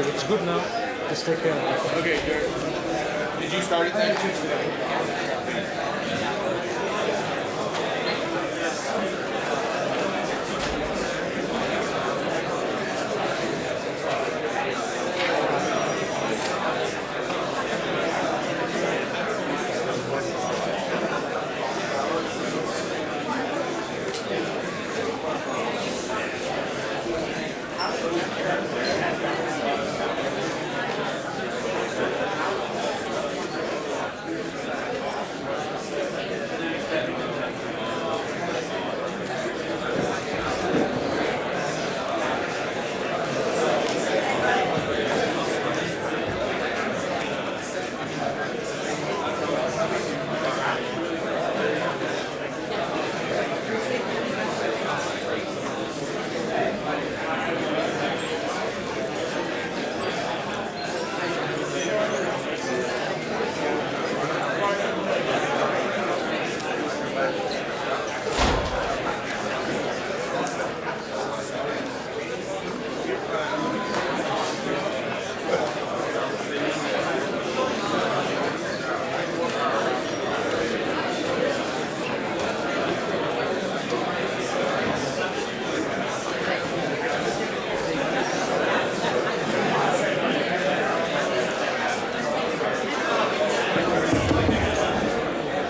Okay, it's good now. Just take care of it. Okay, good. Did you start it then?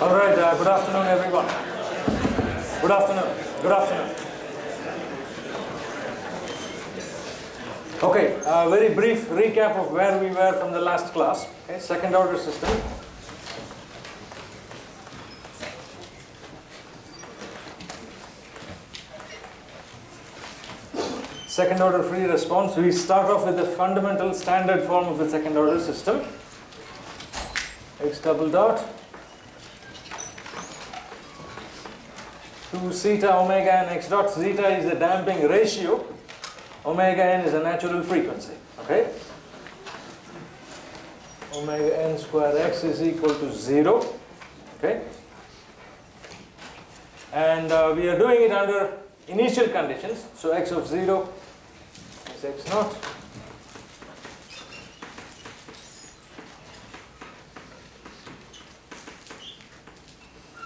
All right, good afternoon, everyone. Good afternoon. Good afternoon. Okay, a very brief recap of where we were from the last class. Okay, second order system. Second order free response. We start off with the fundamental standard form of the second order system. X double dot 2 zeta omega n x dot. Zeta is the damping ratio. Omega n is a natural frequency. Okay. Omega n square x is equal to 0. Okay. And we are doing it under initial conditions. So x of 0 is x naught.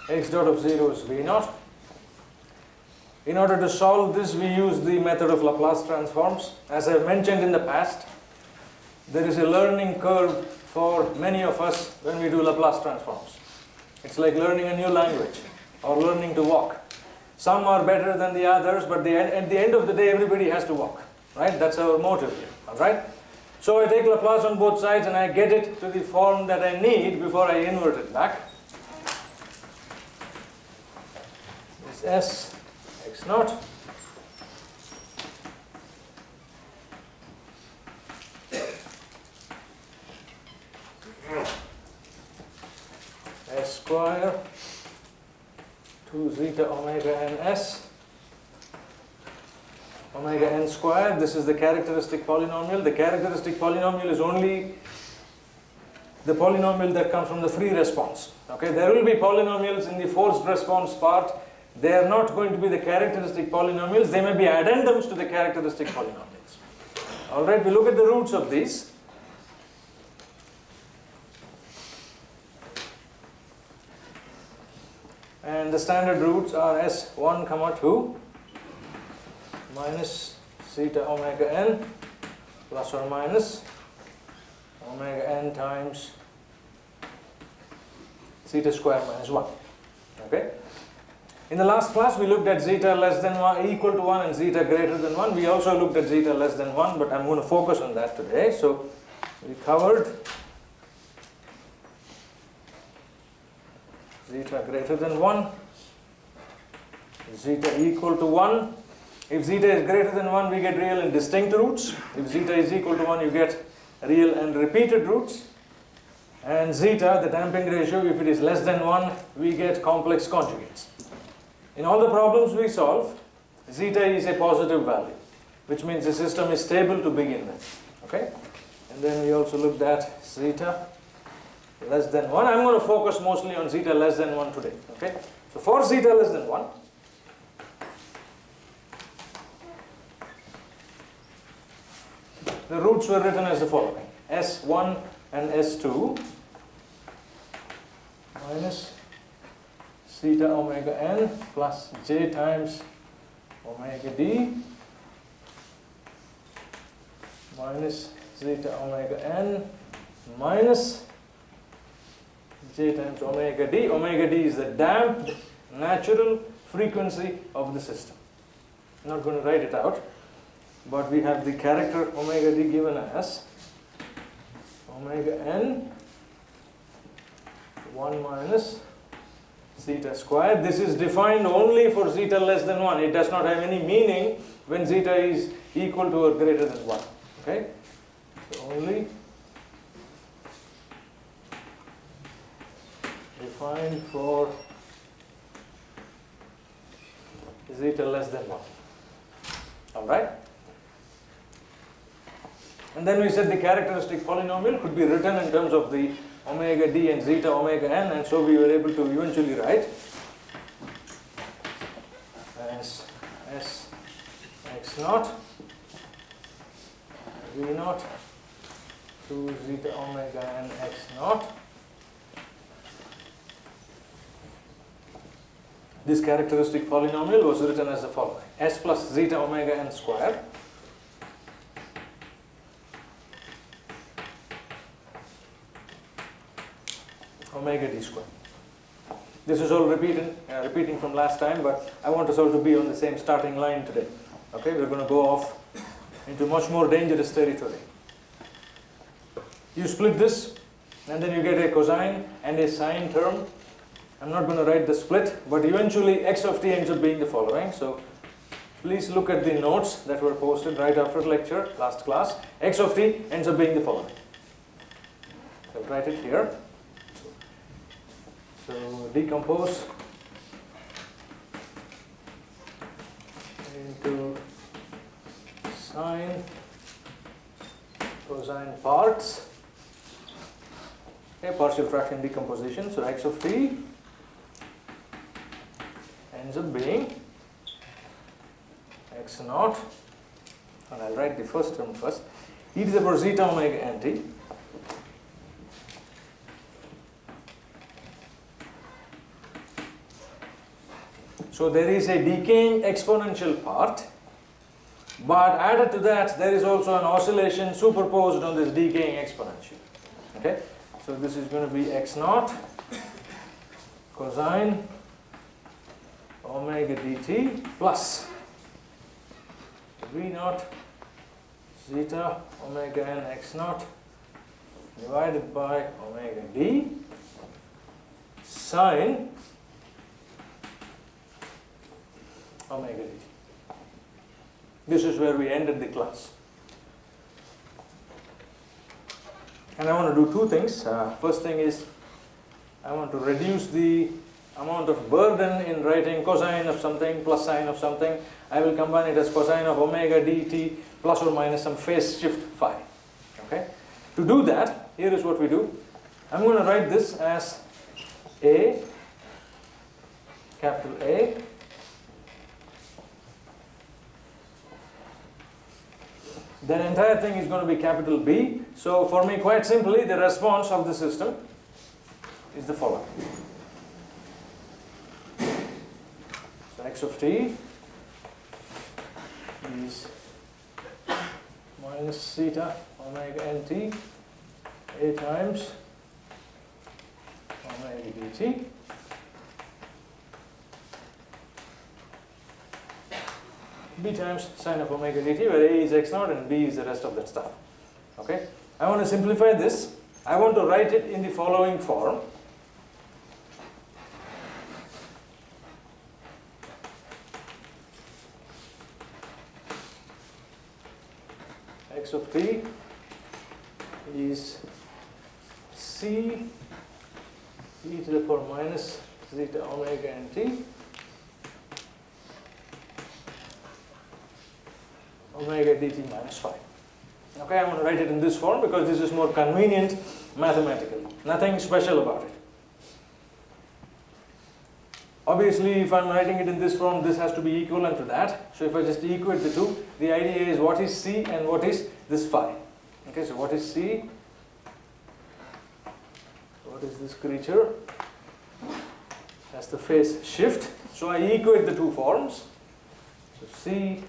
X dot of 0 is v naught. In order to solve this, we use the method of Laplace transforms. As I mentioned in the past, there is a learning curve for many of us when we do Laplace transforms. It's like learning a new language or learning to walk. Some are better than the others, but at the end of the day, everybody has to walk. Right? That's our motive here. All right? So I take Laplace on both sides and I get it to the form that I need before I invert it back. This S x naught S square 2 zeta omega n s omega n square. This is the characteristic polynomial. The characteristic polynomial is only the polynomial that comes from the free response. Okay, there will be polynomials in the forced response part. They are not going to be the characteristic polynomials. They may be addendums to the characteristic polynomials. All right, we look at the roots of these. And the standard roots are S1, 2 minus zeta omega n plus or minus omega n times zeta square minus 1. Okay. In the last class, we looked at zeta less than 1 equal to 1 and zeta greater than 1. We also looked at zeta less than 1, but I'm going to focus on that today. So we covered zeta greater than 1, zeta equal to 1. If zeta is greater than 1, we get real and distinct roots. If zeta is equal to 1, you get real and repeated roots. And zeta, the damping ratio, if it is less than 1, we get complex conjugates. In all the problems we solve, zeta is a positive value, which means the system is stable to begin with. Okay? And then we also looked at zeta less than 1. I'm going to focus mostly on zeta less than 1 today. Okay? So for zeta less than 1, the roots were written as the following: S1 and S2 minus zeta omega n plus j times omega d minus zeta omega n minus j times omega d. Omega d is the damped natural frequency of the system. I'm not going to write it out, but we have the character omega d given as omega n 1 minus zeta squared. This is defined only for zeta less than 1. It does not have any meaning when zeta is equal to or greater than 1. Okay? So only defined for zeta less than 1. Alright? And then we said the characteristic polynomial could be written in terms of the omega d and zeta omega n, and so we were able to eventually write as s x naught v naught to zeta omega n x naught. This characteristic polynomial was written as the following: s plus zeta omega n squared omega d squared. This is all repeating from last time, but I want us all to be on the same starting line today. Okay, we're going to go off into much more dangerous territory. You split this, and then you get a cosine and a sine term. I'm not going to write the split, but eventually x of t ends up being the following. So please look at the notes that were posted right after lecture, last class. X of t ends up being the following. So I'll write it here. So decompose into sine, cosine parts. Okay, partial fraction decomposition. So x of t ends up being x naught, and I'll write the first term first, e to the power zeta omega n t So there is a decaying exponential part, but added to that there is also an oscillation superposed on this decaying exponential. Okay, so this is going to be x naught cosine omega dt plus v naught zeta omega n x naught divided by omega d sine omega dt. This is where we ended the class. And I want to do two things. First thing is I want to reduce the amount of burden in writing cosine of something plus sine of something. I will combine it as cosine of omega dt plus or minus some phase shift phi. Okay? To do that, here is what we do. I'm going to write this as A, capital A, then entire thing is going to be capital B. So for me, quite simply, the response of the system is the following. So x of t is minus zeta omega nt A times omega dt b times sine of omega dt, where a is x naught and b is the rest of that stuff. Okay? I want to simplify this. I want to write it in the following form. X of t is c e to the power minus zeta omega nt omega dt minus phi. Okay, I'm going to write it in this form because this is more convenient mathematically. Nothing special about it. Obviously, if I'm writing it in this form, this has to be equivalent to that. So if I just equate the two, the idea is what is C and what is this phi. Okay, so what is C? What is this creature? That's the phase shift. So I equate the two forms. So C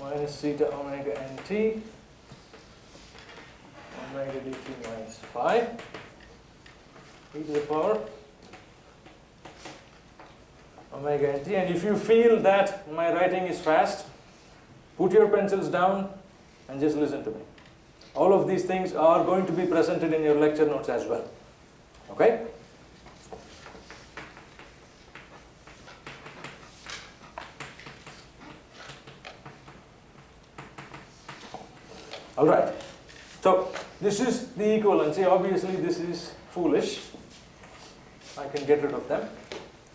minus theta omega nt omega dt minus phi e to the power omega nt. And if you feel that my writing is fast, put your pencils down and just listen to me. All of these things are going to be presented in your lecture notes as well. Okay? Alright. So this is the equivalency. Obviously this is foolish. I can get rid of them.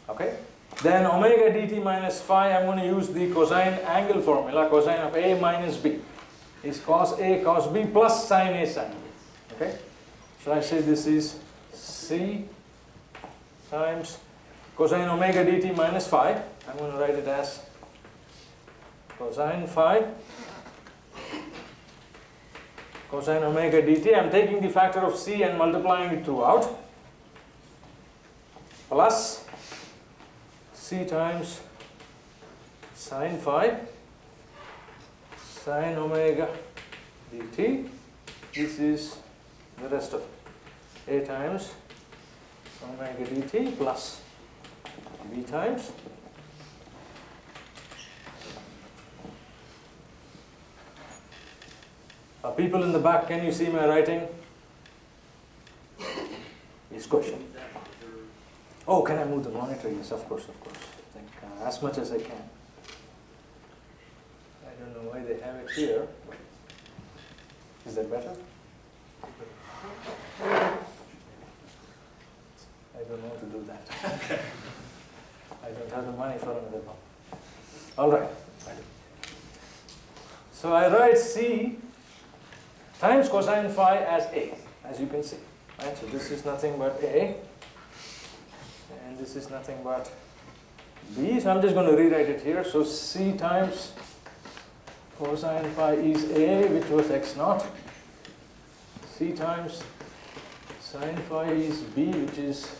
Okay? Then omega dt minus phi, I'm going to use the cosine angle formula. Cosine of A minus B is cos A cos B plus sin A sin B. Okay? So I say this is C times cosine omega dt minus phi. I'm going to write it as cosine phi cosine omega dt. I'm taking the factor of C and multiplying it throughout, plus C times sin phi sin omega dt. This is the rest of it. A times omega dt plus B times people in the back, can you see my writing? Yes, question. Oh, can I move the monitor? Yes, of course, of course. I think as much as I can. I don't know why they have it here. Is that better? I don't know how to do that. I don't have the money for another one. All right. So I write C times cosine phi as A, as you can see. Right? So this is nothing but A, and this is nothing but B. So I'm just going to rewrite it here. So C times cosine phi is A, which was x naught. C times sin phi is B, which is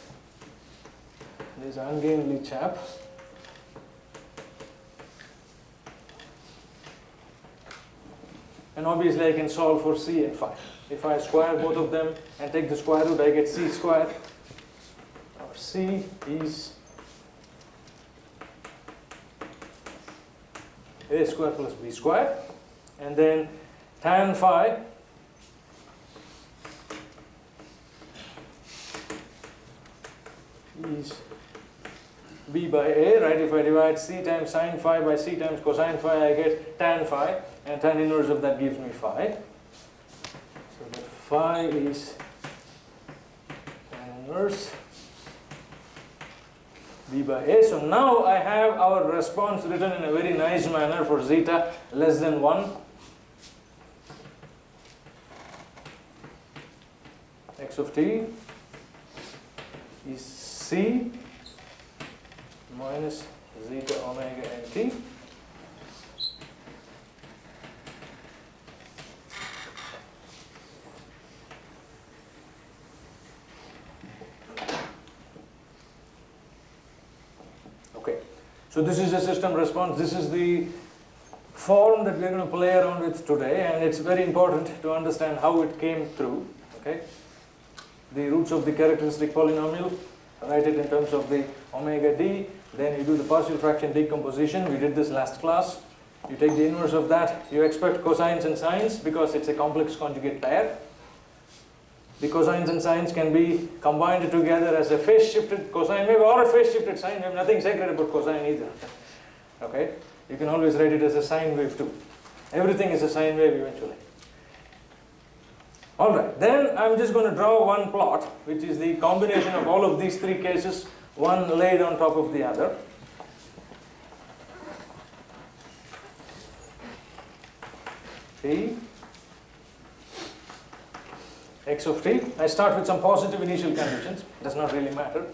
this ungainly chap. And obviously I can solve for C and phi. If I square both of them and take the square root, I get C squared. Or C is A squared plus B squared. And then tan phi is B by A, right? If I divide C times sin phi by C times cosine phi, I get tan phi, and tan inverse of that gives me phi. So that phi is tan inverse B by A. So now I have our response written in a very nice manner for zeta less than 1. X of t is C minus zeta omega nt. Okay, so this is the system response. This is the form that we are going to play around with today, and it's very important to understand how it came through. Okay, the roots of the characteristic polynomial, write it in terms of the omega d, then you do the partial fraction decomposition. We did this last class. You take the inverse of that. You expect cosines and sines because it's a complex conjugate pair. The cosines and sines can be combined together as a phase shifted cosine wave or a phase shifted sine wave. Nothing sacred about cosine either. Okay? You can always write it as a sine wave too. Everything is a sine wave eventually. Alright, then I'm just going to draw one plot, which is the combination of all of these three cases, one laid on top of the other. T, x of t. I start with some positive initial conditions, does not really matter.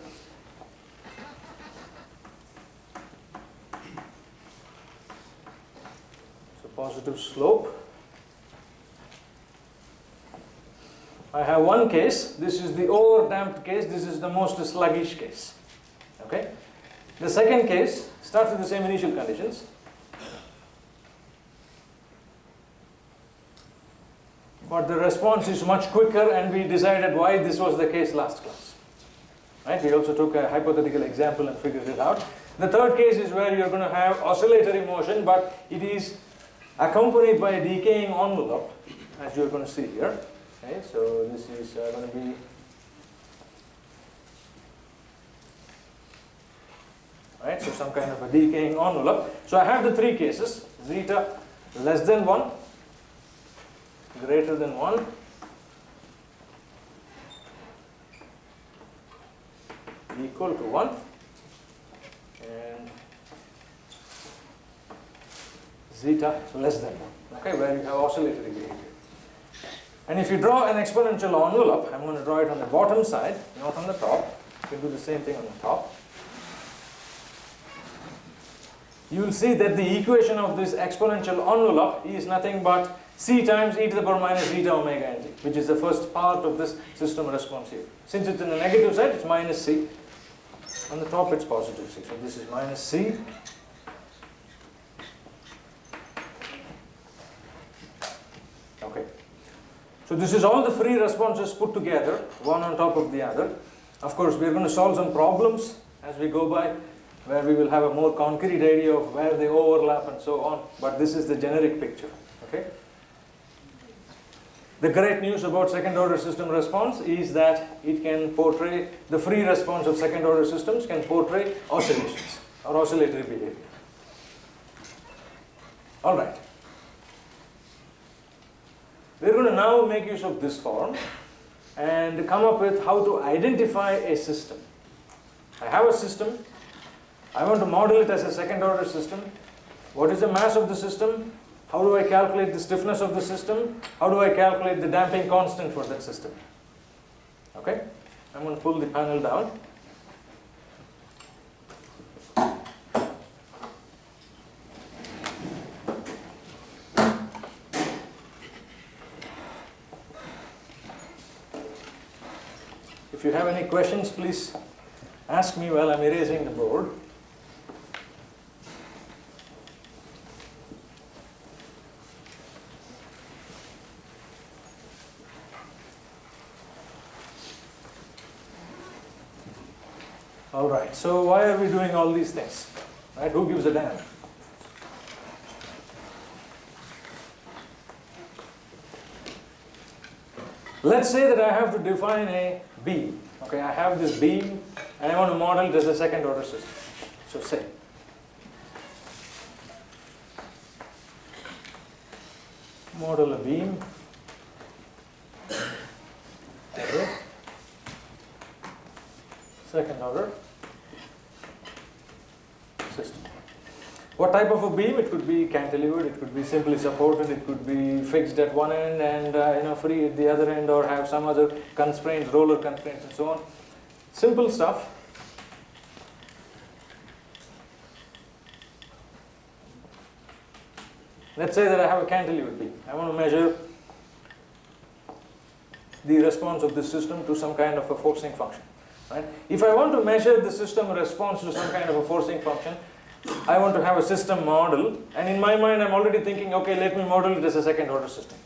positive slope. I have one case. This is the over-damped case. This is the most sluggish case. Okay. The second case starts with the same initial conditions. But the response is much quicker, and we decided why this was the case last class. Right? We also took a hypothetical example and figured it out. The third case is where you're going to have oscillatory motion, but it is accompanied by a decaying envelope, as you're going to see here. Okay, so this is going to be right, so some kind of a decaying envelope. So I have the three cases: zeta less than 1, greater than 1, equal to 1, and zeta less than 1. Okay, where you have oscillatory behavior. And if you draw an exponential envelope, I'm going to draw it on the bottom side, not on the top. You can do the same thing on the top. You will see that the equation of this exponential envelope is nothing but c times e to the power minus zeta omega n t, which is the first part of this system response here. Since it's in the negative side, it's minus c. On the top, it's positive c. So this is minus c. Okay. So this is all the free responses put together, one on top of the other. Of course, we are going to solve some problems as we go by, where we will have a more concrete idea of where they overlap and so on. But this is the generic picture. Okay. The great news about second order system response is that it can portray, the free response of second order systems can portray oscillations or oscillatory behavior. All right. We're going to now make use of this form and come up with how to identify a system. I have a system. I want to model it as a second order system. What is the mass of the system? How do I calculate the stiffness of the system? How do I calculate the damping constant for that system? Okay? I'm going to pull the panel down. If you have any questions, please ask me while I'm erasing the board. All right, so why are we doing all these things? Right? Who gives a damn? Let's say that I have to define a beam. Okay, I have this beam and I want to model it as a second order system. So say, model a beam. Okay. Second order system. What type of a beam? It could be cantilevered, it could be simply supported, it could be fixed at one end and free at the other end, or have some other constraints, roller constraints and so on. Simple stuff. Let's say that I have a cantilevered beam. I want to measure the response of this system to some kind of a forcing function. Right? If I want to measure the system response to some kind of a forcing function, I want to have a system model, and in my mind I'm already thinking, okay, let me model it as a second order system.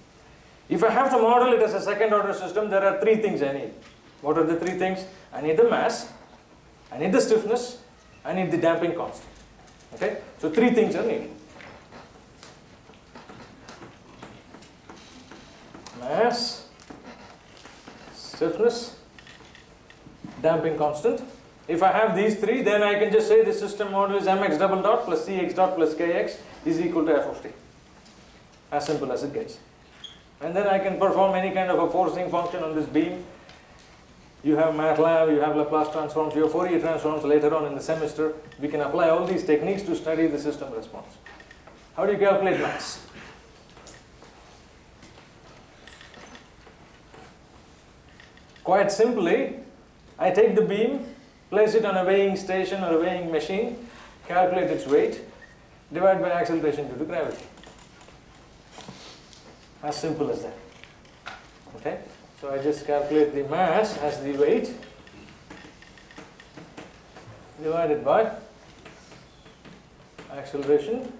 If I have to model it as a second order system, there are three things I need. What are the three things? I need the mass, I need the stiffness, I need the damping constant. Okay? So three things are needed. Mass, stiffness, damping constant. If I have these three, then I can just say the system model is mx double dot plus cx dot plus kx is equal to f of t. As simple as it gets. And then I can perform any kind of a forcing function on this beam. You have MATLAB, you have Laplace transforms, you have Fourier transforms later on in the semester. We can apply all these techniques to study the system response. How do you calculate mass? Quite simply, I take the beam, place it on a weighing station or a weighing machine, calculate its weight, divide by acceleration due to gravity. As simple as that. Okay? So I just calculate the mass as the weight divided by acceleration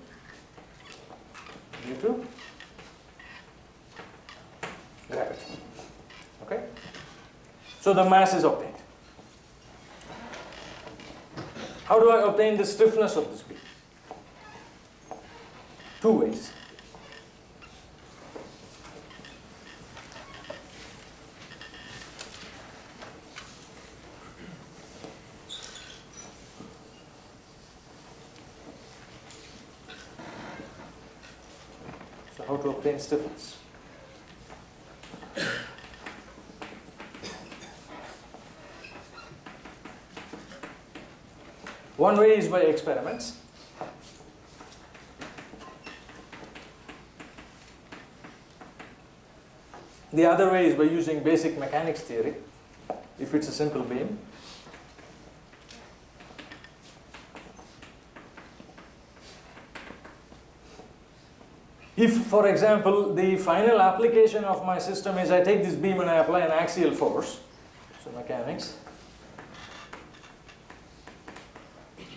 due to gravity. Okay? So the mass is obtained. How do I obtain the stiffness of this beam? Two ways. So how to obtain stiffness? One way is by experiments. The other way is by using basic mechanics theory, if it's a simple beam. If, for example, the final application of my system is I take this beam and I apply an axial force, so mechanics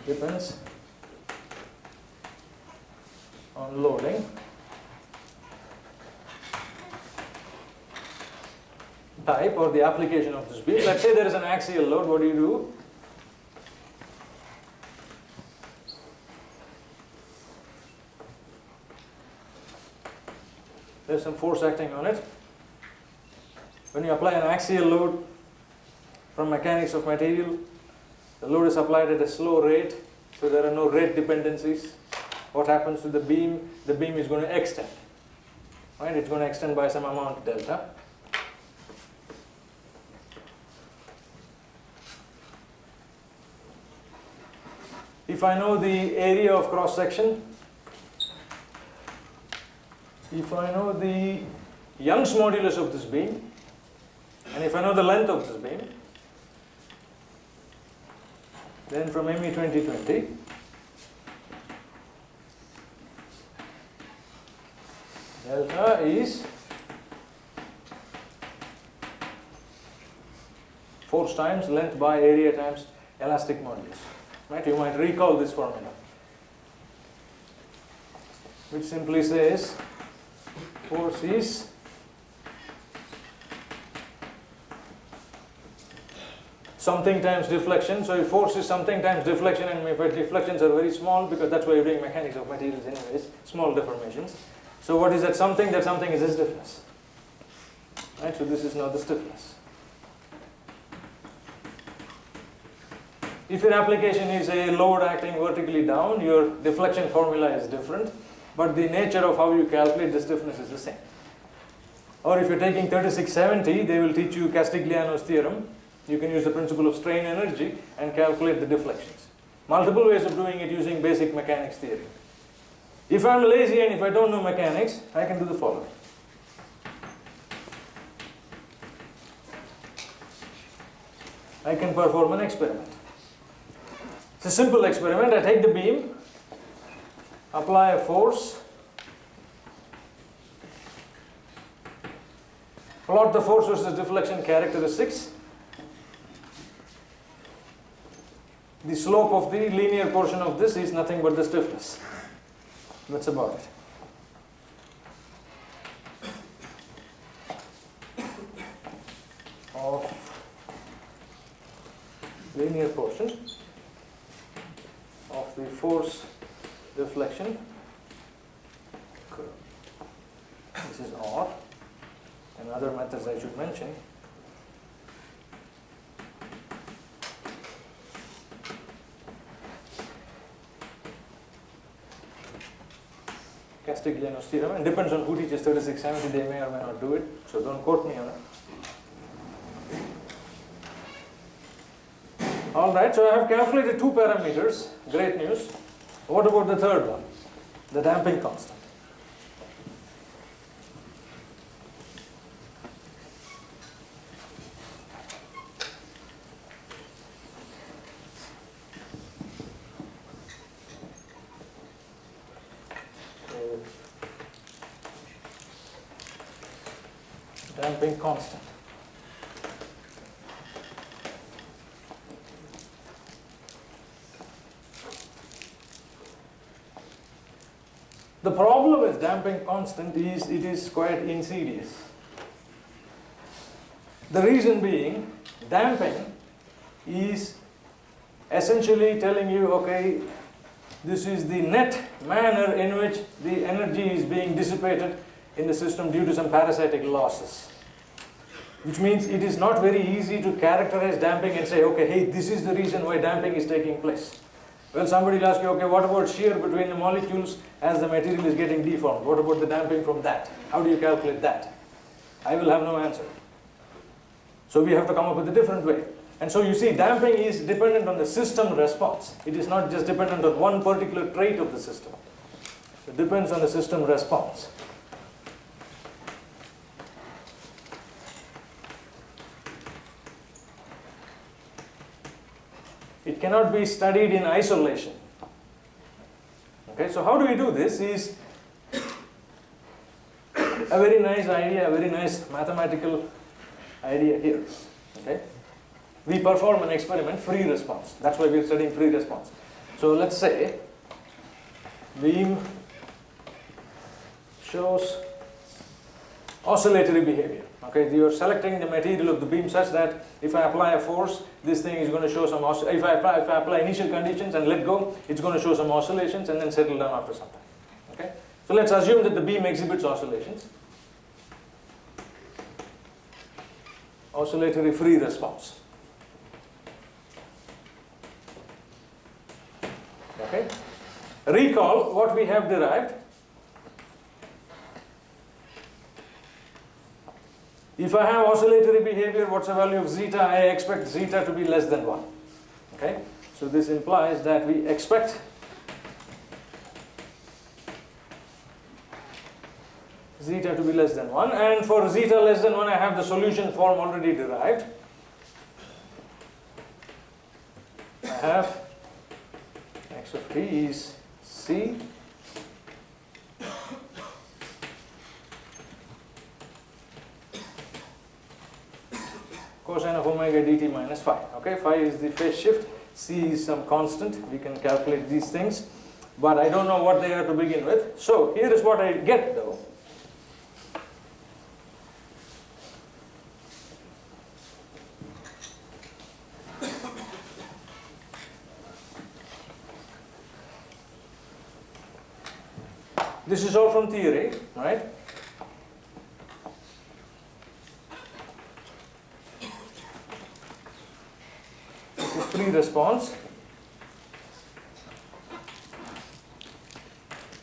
depends on loading type or the application of this beam. Let's say there is an axial load. What do? There's some force acting on it. When you apply an axial load from mechanics of material, the load is applied at a slow rate, so there are no rate dependencies. What happens to the beam? The beam is going to extend. Right? It's going to extend by some amount delta. If I know the area of cross section, if I know the Young's modulus of this beam, and if I know the length of this beam, then from ME 2020, delta is force times length by area times elastic modulus. Right? You might recall this formula, which simply says force is something times deflection. So if force is something times deflection, and if deflections are very small, because that's why you're doing mechanics of materials anyways, small deformations. So what is that something? That something is the stiffness. Right? So this is now the stiffness. If your application is a load acting vertically down, your deflection formula is different, but the nature of how you calculate the stiffness is the same. Or if you're taking 3670, they will teach you Castigliano's theorem. You can use the principle of strain energy and calculate the deflections. Multiple ways of doing it using basic mechanics theory. If I'm lazy and if I don't know mechanics, I can do the following. I can perform an experiment. It's a simple experiment. I take the beam, apply a force, plot the force versus deflection characteristics. The slope of the linear portion of this is nothing but the stiffness. That's about it. Of linear portion of the force deflection curve. This is R. And other methods I should mention. Castigliano's theorem, and depends on who teaches 3670, they may or may not do it, so don't quote me on it. Alright, so I have calculated two parameters, great news. What about the third one? The damping constant. damping constant. The problem with damping constant is it is quite insidious. The reason being, damping is essentially telling you, okay, this is the net manner in which the energy is being dissipated in the system due to some parasitic losses. Which means it is not very easy to characterize damping and say, okay, hey, this is the reason why damping is taking place. Well, somebody will ask you, okay, what about shear between the molecules as the material is getting deformed? What about the damping from that? How do you calculate that? I will have no answer. So we have to come up with a different way. And so you see, damping is dependent on the system response. It is not just dependent on one particular trait of the system. It depends on the system response. It cannot be studied in isolation. Okay, so how do we do this is a very nice idea, a very nice mathematical idea here. Okay? We perform an experiment, free response. That's why we are studying free response. So let's say beam shows oscillatory behavior. Okay, you are selecting the material of the beam such that if I apply a force, this thing is going to show some if I apply initial conditions and let go, it's going to show some oscillations and then settle down after some time. Okay, so let's assume that the beam exhibits oscillations. Oscillatory free response. Okay, recall what we have derived. If I have oscillatory behavior, what's the value of zeta? I expect zeta to be less than 1. Okay? So this implies that we expect zeta to be less than 1. And for zeta less than 1, I have the solution form already derived. I have x of t is c cosine of omega dt minus phi. Okay, phi is the phase shift, c is some constant. We can calculate these things, but I don't know what they are to begin with. So here is what I get though. This is all from theory, right? Free response.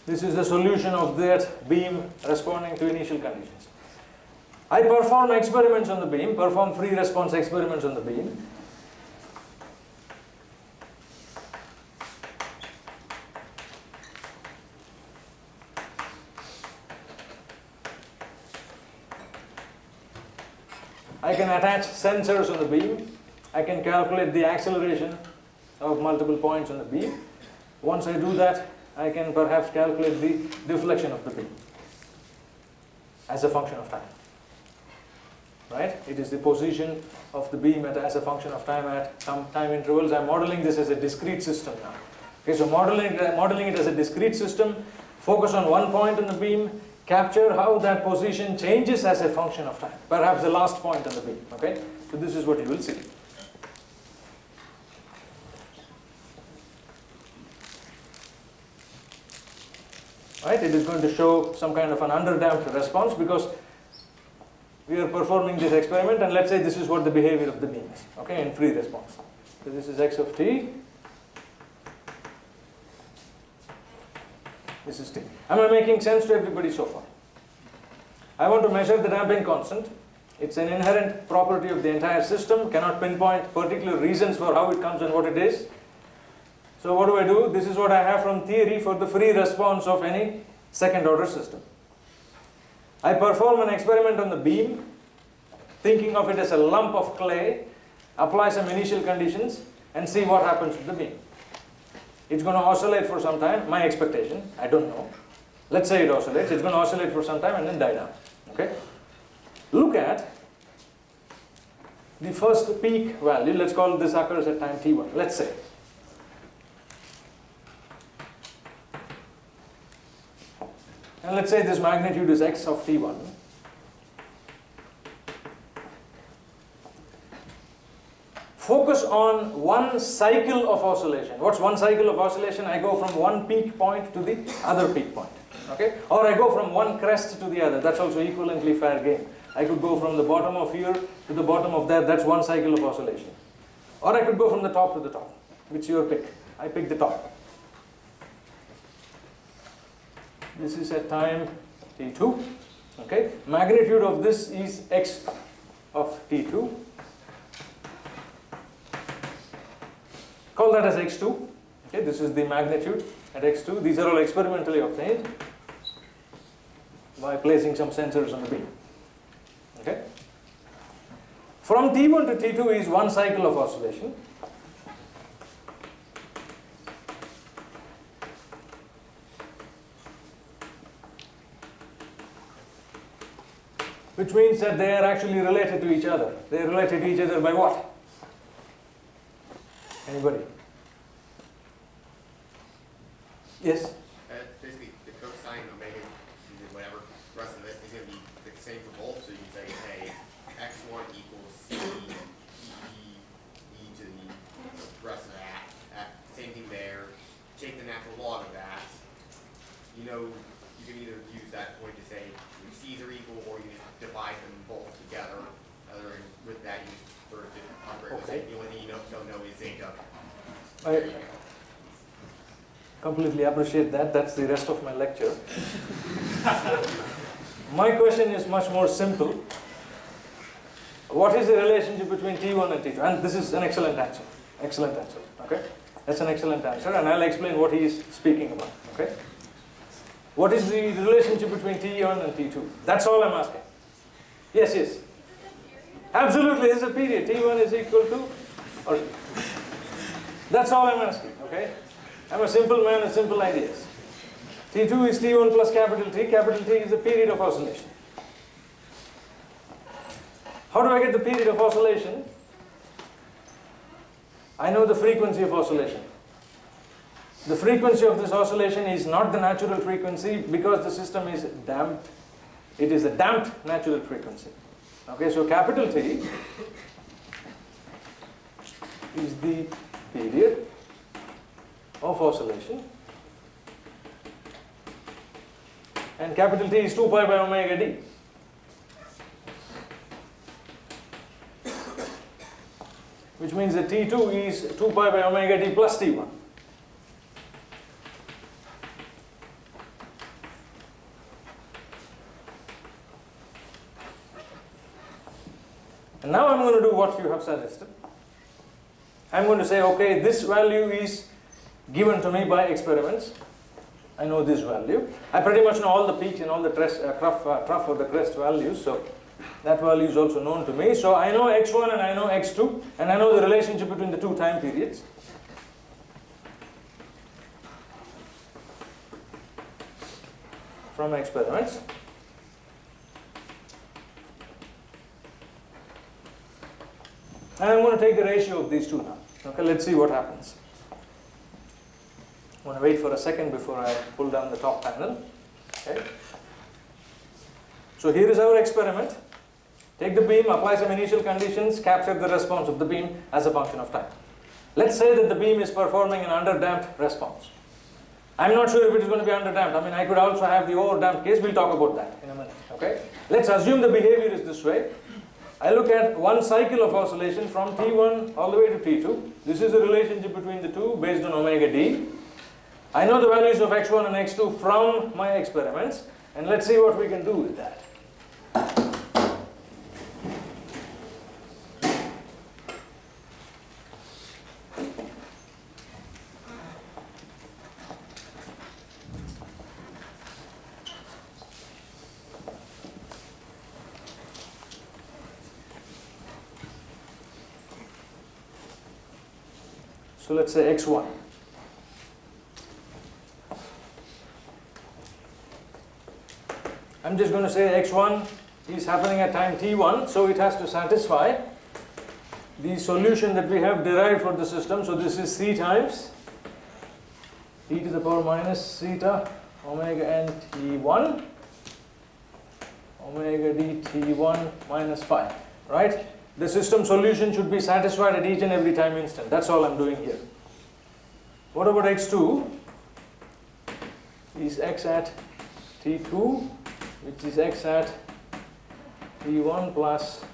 This is the solution of that beam responding to initial conditions. I perform experiments on the beam, perform free response experiments on the beam. I can attach sensors on the beam. I can calculate the acceleration of multiple points on the beam. Once I do that, I can perhaps calculate the deflection of the beam as a function of time. Right? It is the position of the beam as a function of time at some time intervals. I'm modeling this as a discrete system now. Okay, so modeling it as a discrete system, focus on one point on the beam, capture how that position changes as a function of time, perhaps the last point on the beam. Okay? So this is what you will see. Right? It is going to show some kind of an underdamped response because we are performing this experiment, and let's say this is what the behavior of the beam is, okay, in free response. So this is x of t. This is t. Am I making sense to everybody so far? I want to measure the damping constant. It's an inherent property of the entire system, cannot pinpoint particular reasons for how it comes and what it is. So what do? This is what I have from theory for the free response of any second order system. I perform an experiment on the beam, thinking of it as a lump of clay, apply some initial conditions, and see what happens to the beam. It's going to oscillate for some time, my expectation, I don't know. Let's say it oscillates, it's going to oscillate for some time and then die down. Okay? Look at the first peak value. Let's call this occurs at time t1, let's say. And let's say this magnitude is x of t1. Focus on one cycle of oscillation. What's one cycle of oscillation? I go from one peak point to the other peak point. Okay? Or I go from one crest to the other. That's also equivalently fair game. I could go from the bottom of here to the bottom of that. That's one cycle of oscillation. Or I could go from the top to the top. Which your pick. I pick the top. This is at time t2. Okay? Magnitude of this is x of t2. Call that as x2. Okay? This is the magnitude at x2. These are all experimentally obtained by placing some sensors on the beam. Okay? From t1 to t2 is one cycle of oscillation. Which means that they are actually related to each other. They are related to each other by what? Anybody? Yes? Basically, the cosine omega, whatever, the rest of this is going to be the same for both. So you can say, hey, x1 equals c e to the rest of that. Same thing there. Take the natural log of that. You know, you can either use that point to say c's are equal, or you just divide them both together. Other than with that, you just sort of just operate with it. The only thing you don't know is zeta. I completely appreciate that. That's the rest of my lecture. My question is much more simple. What is the relationship between T1 and T2? And this is an excellent answer. Excellent answer. Okay? That's an excellent answer, and I'll explain what he is speaking about. Okay? What is the relationship between T1 and T2? That's all I'm asking. Yes, yes. Absolutely, there's a period. T1 is equal to, or that's all I'm asking, okay? I'm a simple man with simple ideas. T2 is T1 plus capital T. Capital T is the period of oscillation. How do I get the period of oscillation? I know the frequency of oscillation. The frequency of this oscillation is not the natural frequency because the system is damped. It is a damped natural frequency. Okay, so capital T is the period of oscillation, and capital T is 2 pi by omega d. Which means that T2 is 2 pi by omega d plus T1. And now I'm going to do what you have suggested. I'm going to say, okay, this value is given to me by experiments. I know this value. I pretty much know all the peaks and all the trough or the crest values. So that value is also known to me. So I know x1 and I know x2. And I know the relationship between the two time periods. From experiments. And I'm going to take the ratio of these two now. Okay, let's see what happens. I'm going to wait for a second before I pull down the top panel. Okay. So here is our experiment. Take the beam, apply some initial conditions, capture the response of the beam as a function of time. Let's say that the beam is performing an underdamped response. I'm not sure if it is going to be underdamped. I mean, I could also have the overdamped case. We'll talk about that in a minute. Okay. Let's assume the behavior is this way. I look at one cycle of oscillation from T1 all the way to T2. This is the relationship between the two based on omega d. I know the values of x1 and x2 from my experiments, and let's see what we can do with that. So let's say x1. I'm just going to say x1 is happening at time t1, so it has to satisfy the solution that we have derived for the system. So this is c times e to the power minus zeta omega n t1 omega d t1 minus phi, right? The system solution should be satisfied at each and every time instant. That's all I'm doing here. What about x2? Is x at t2, which is x at t1 plus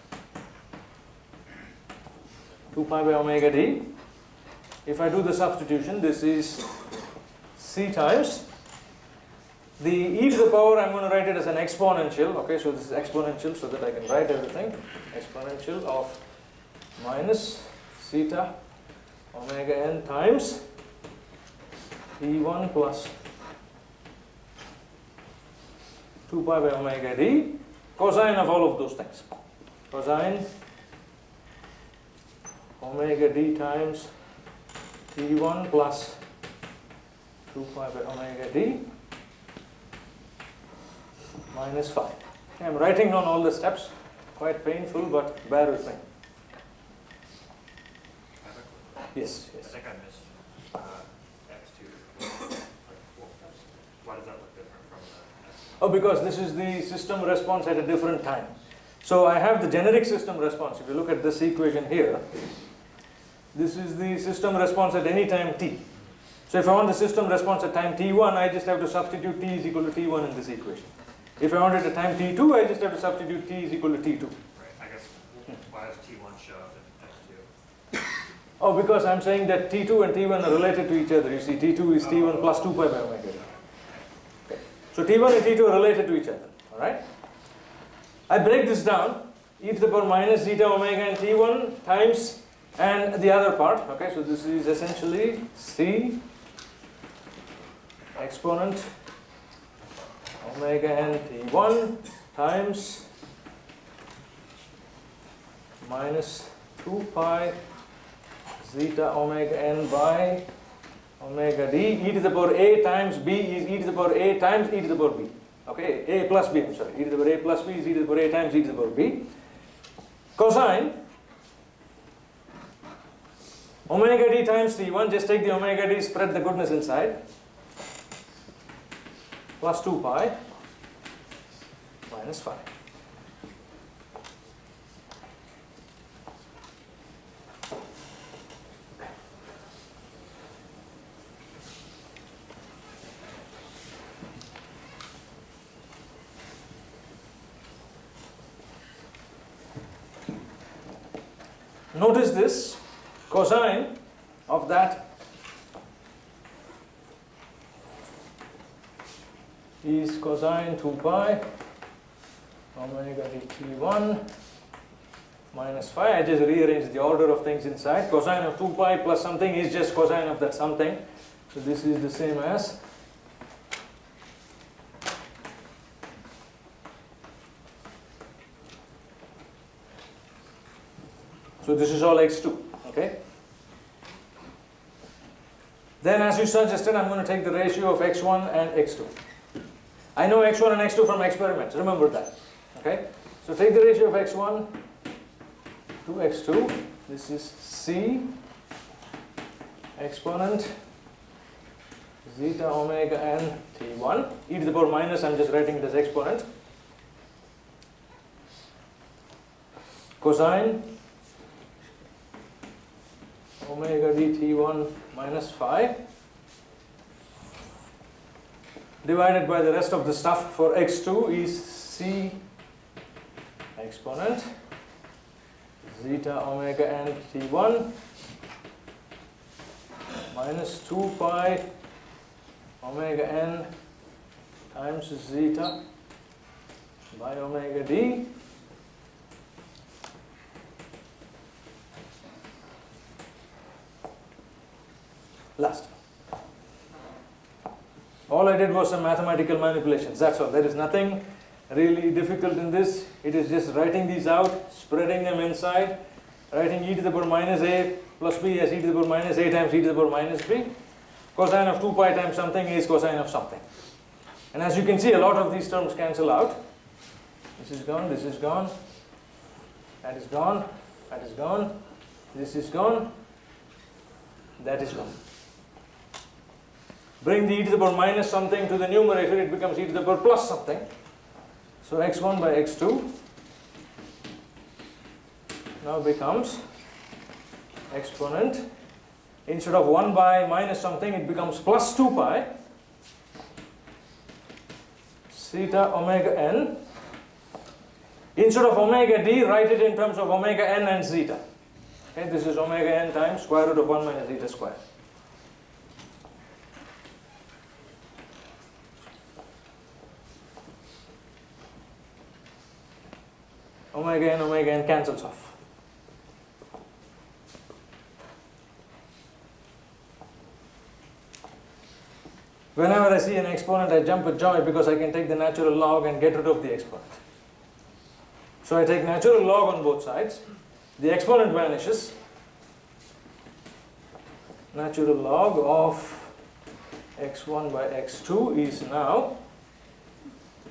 2 pi by omega d. If I do the substitution, this is c times the e to the power, I'm going to write it as an exponential. Okay, so this is exponential so that I can write everything. Exponential of minus zeta omega n times t1 plus 2 pi by omega d, cosine of all of those things. Cosine omega d times t1 plus 2 pi by omega d minus phi. I'm writing down all the steps, quite painful, but bear with me. Yes, I yes. think I missed x2. Why does that look different from the x1? Oh, because this is the system response at a different time. So I have the generic system response. If you look at this equation here, this is the system response at any time t. So if I want the system response at time t1, I just have to substitute t is equal to t1 in this equation. If I want it at time t2, I just have to substitute t is equal to t2. Right. I guess why does t1 show up in x2? Oh, because I'm saying that t2 and t1 are related to each other. You see, t2 is t1 plus 2 pi by omega. Okay. So t1 and t2 are related to each other. All right. I break this down. E to the power minus zeta omega and t1 times and the other part. Okay. So this is essentially c exponent omega n t1 times minus 2 pi zeta omega n by omega d. E to the power a times b is e to the power a times e to the power b. Okay, a plus b, I'm sorry. E to the power a plus b is e to the power a times e to the power b. Cosine omega d times t1, just take the omega d, spread the goodness inside, plus 2 pi minus phi. Notice this, cosine of that is cosine 2 pi omega dt1 minus phi. I just rearrange the order of things inside. Cosine of 2 pi plus something is just cosine of that something. So this is the same as so this is all x2, okay? Then as you suggested, I'm going to take the ratio of x1 and x2. I know x1 and x2 from experiments, remember that, okay? So take the ratio of x1 to x2. This is c exponent zeta omega n t1. E to the power minus, I'm just writing it as exponent. Cosine omega dt1 minus phi divided by the rest of the stuff for x2 is c exponent zeta omega n t1 minus 2 pi omega n times zeta by omega d last. All I did was some mathematical manipulations, that's all. There is nothing really difficult in this. It is just writing these out, spreading them inside, writing e to the power minus a plus b as e to the power minus a times e to the power minus b. Cosine of 2 pi times something is cosine of something. And as you can see, a lot of these terms cancel out. This is gone, this is gone, that is gone, that is gone, this is gone, that is gone. Bring the e to the power minus something to the numerator, it becomes e to the power plus something. So x1 by x2 now becomes exponent. Instead of 1 by minus something, it becomes plus 2 pi theta omega n. Instead of omega d, write it in terms of omega n and zeta. Okay, this is omega n times square root of 1 minus zeta square. Omega n cancels off. Whenever I see an exponent, I jump with joy because I can take the natural log and get rid of the exponent. So I take natural log on both sides. The exponent vanishes. Natural log of x1 by x2 is now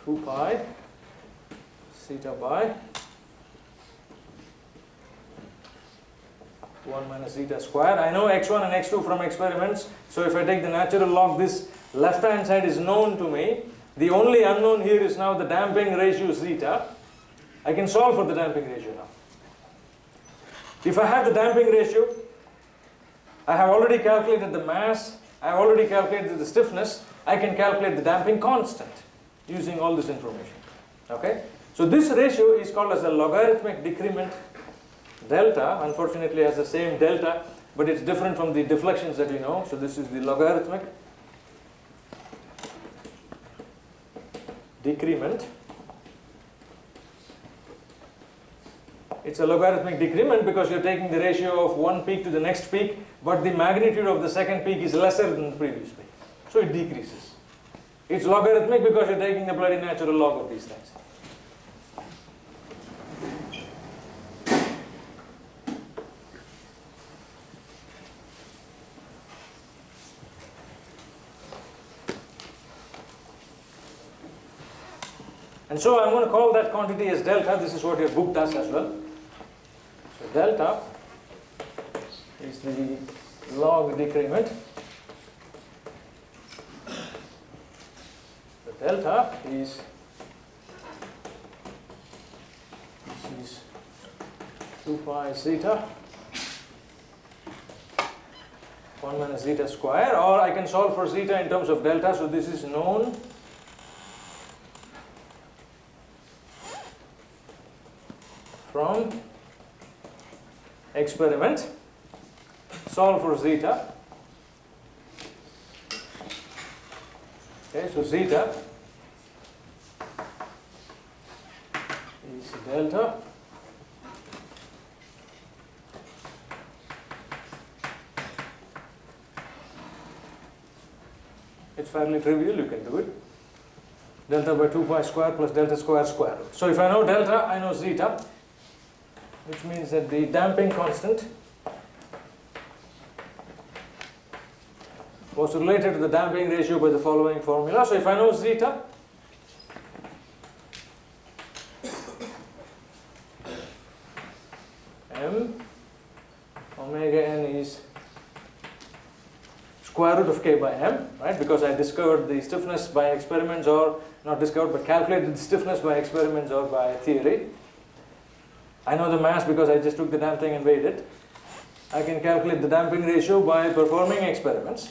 2 pi theta by 1 minus zeta square. I know x1 and x2 from experiments, so if I take the natural log, this left hand side is known to me. The only unknown here is now the damping ratio zeta. I can solve for the damping ratio now. If I have the damping ratio, I have already calculated the mass, I have already calculated the stiffness, I can calculate the damping constant using all this information. Okay? So this ratio is called as a logarithmic decrement. Delta, unfortunately, has the same delta, but it's different from the deflections that we know. So this is the logarithmic decrement. It's a logarithmic decrement because you're taking the ratio of one peak to the next peak, but the magnitude of the second peak is lesser than the previous peak. So it decreases. It's logarithmic because you're taking the bloody natural log of these things. And so I'm going to call that quantity as delta. This is what your book does as well. So delta is the log decrement. The delta is, this is 2 pi zeta 1 minus zeta square, or I can solve for zeta in terms of delta. So this is known from experiment. Solve for zeta. Okay, so zeta is delta it's fairly trivial, you can do it. Delta by 2 pi square plus delta square square root. So if I know delta, I know zeta, which means that the damping constant was related to the damping ratio by the following formula. So if I know zeta, m omega n is square root of k by m, right? Because I discovered the stiffness by experiments, or not discovered, but calculated the stiffness by experiments or by theory. I know the mass because I just took the damn thing and weighed it. I can calculate the damping ratio by performing experiments.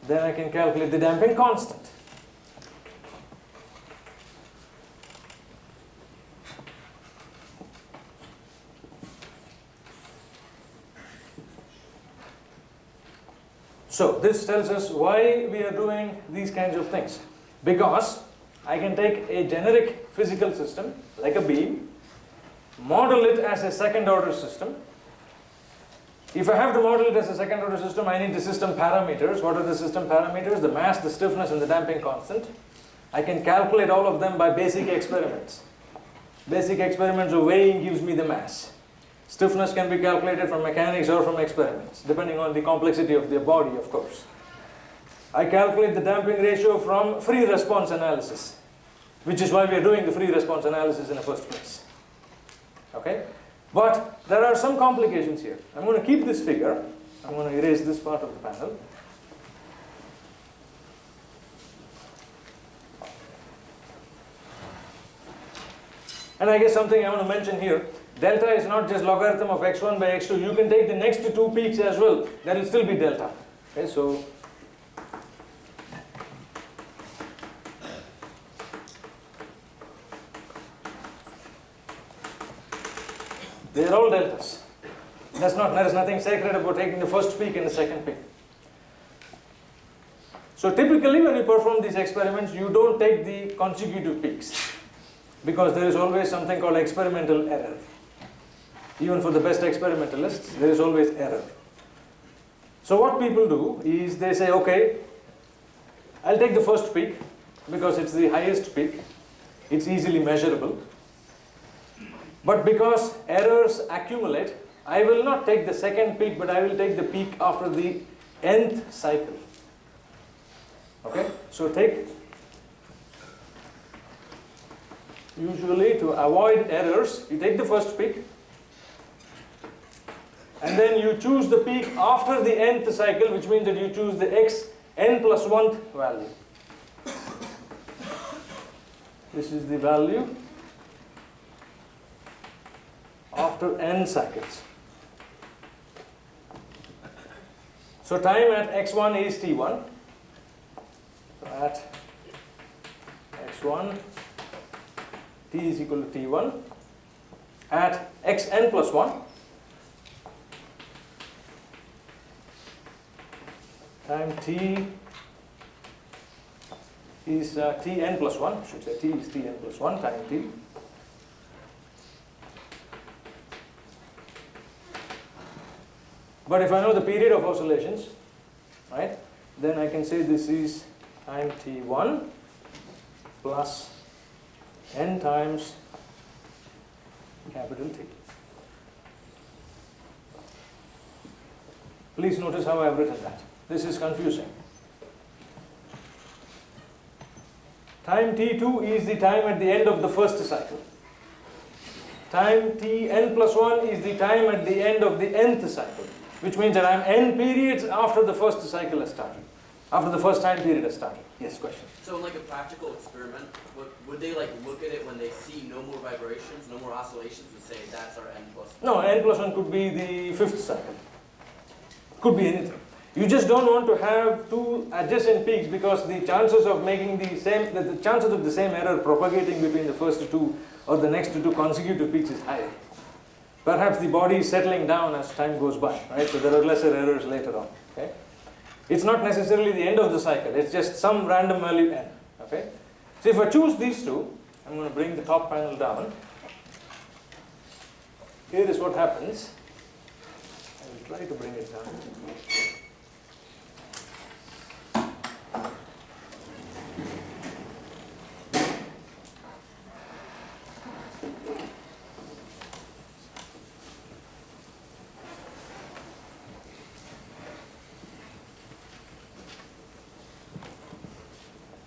Then I can calculate the damping constant. So this tells us why we are doing these kinds of things. Because I can take a generic physical system, like a beam, model it as a second order system. If I have to model it as a second order system, I need the system parameters. What are the system parameters? The mass, the stiffness, and the damping constant. I can calculate all of them by basic experiments. Basic experiments of weighing gives me the mass. Stiffness can be calculated from mechanics or from experiments, depending on the complexity of the body, of course. I calculate the damping ratio from free response analysis. which is why we are doing the free response analysis in the first place. Okay? But there are some complications here. I'm going to keep this figure. I'm going to erase this part of the panel. And I guess something I want to mention here, delta is not just logarithm of x1 by x2. You can take the next two peaks as well. That will still be delta. Okay, so they are all deltas. There is nothing sacred about taking the first peak and the second peak. So typically when you perform these experiments, you don't take the consecutive peaks, because there is always something called experimental error. Even for the best experimentalists, there is always error. So what people do is they say, okay, I'll take the first peak because it's the highest peak. It's easily measurable. But because errors accumulate, I will not take the second peak, but I will take the peak after the nth cycle. Okay? So usually to avoid errors, you take the first peak, and then you choose the peak after the nth cycle, which means that you choose the xn plus 1th value. This is the value after n cycles. So time at x1 is t1. So at x1, t is equal to t1. At xn plus 1, time t is tn plus 1, I should say t is tn plus 1 time t. But if I know the period of oscillations, right, then I can say this is time t1 plus n times capital T. Please notice how I have written that. This is confusing. Time t2 is the time at the end of the first cycle. Time tn plus 1 is the time at the end of the nth cycle, which means that I am n periods after the first cycle has started, after the first time period has started. Yes, question? So in like a practical experiment, would they like look at it when they see no more vibrations, no more oscillations, and say that's our n plus 1? No, n plus 1 could be the fifth cycle. Could be anything. You just don't want to have two adjacent peaks, because the chances of making the chances of the same error propagating between the first two or the next two consecutive peaks is higher. Perhaps the body is settling down as time goes by, right? So there are lesser errors later on. Okay? It's not necessarily the end of the cycle. It's just some random value n. Okay? So if I choose these two, I'm going to bring the top panel down. Here is what happens. I will try to bring it down.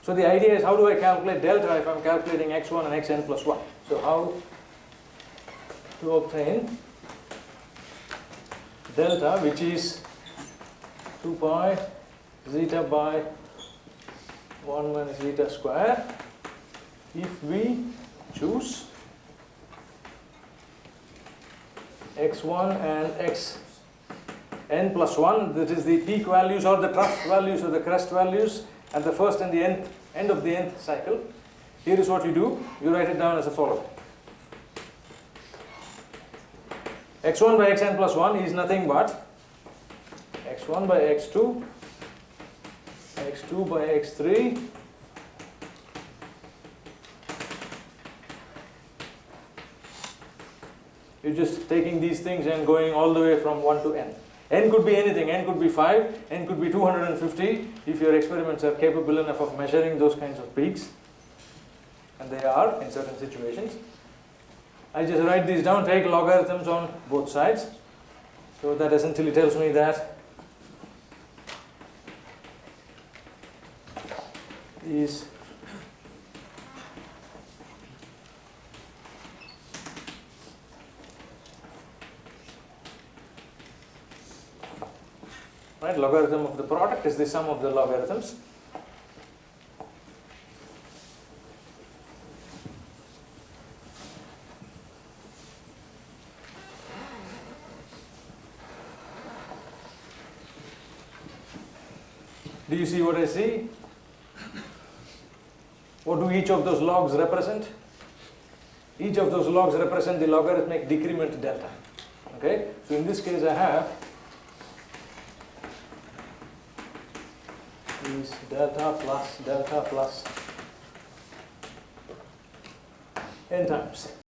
So the idea is, how do I calculate delta if I'm calculating x1 and xn plus 1? So how to obtain delta, which is 2 pi zeta by 1 minus zeta square, if we choose x1 and xn plus 1, that is the peak values or the trough values or the crest values at the first and the end of the nth cycle. Here is what you do. You write it down as a follows. x1 by xn plus 1 is nothing but x1 by x2, x2 by x3, you're just taking these things and going all the way from 1 to n. N could be anything. N could be 5, n could be 250 if your experiments are capable enough of measuring those kinds of peaks, and they are in certain situations. I just write these down, take logarithms on both sides. So that essentially tells me that is right? Logarithm of the product is the sum of the logarithms. Do you see what I see? What do each of those logs represent? Each of those logs represent the logarithmic decrement delta. Okay, so in this case I have is delta plus n times.